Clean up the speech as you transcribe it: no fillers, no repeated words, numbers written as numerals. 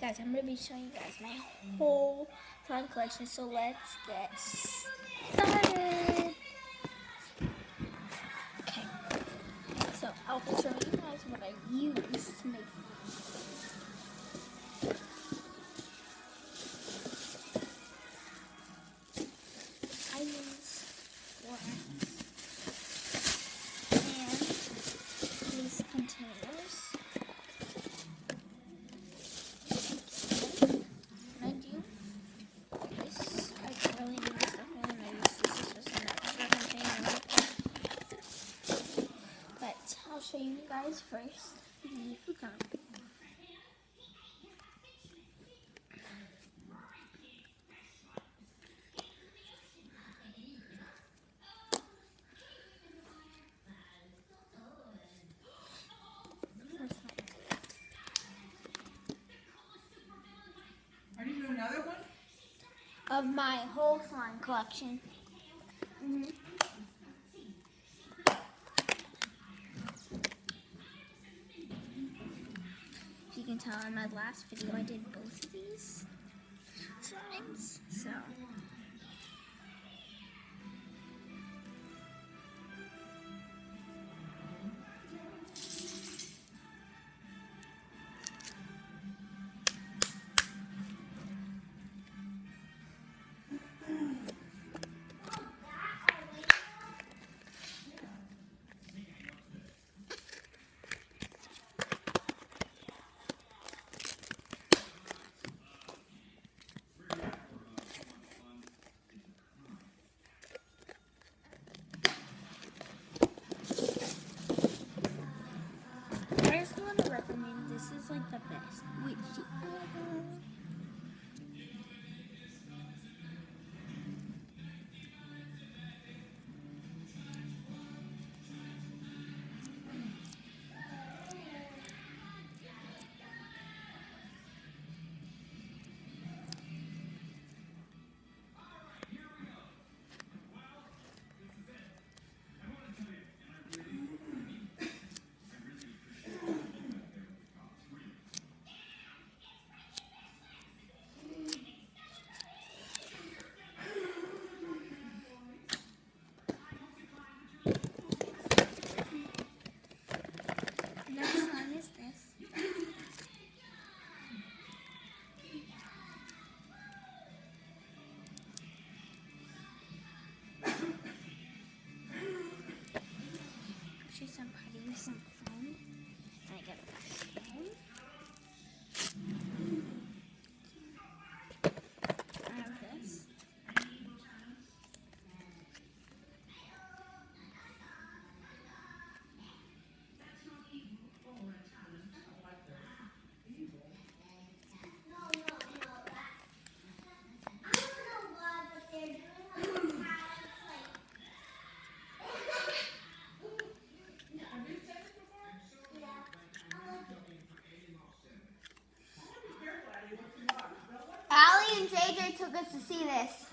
guys, I'm going to be showing you guys my whole slime collection, so let's get started. Okay, so I'll show you guys what I use to make I use wax and these containers. I'll show you guys first the futon. Are you doing another one? Of my whole slime collection. You can tell in my last video I did both of these slimes, so this is like the best. Some putting some foam, and I get a foam. I have this. Allie and JJ took us to see this.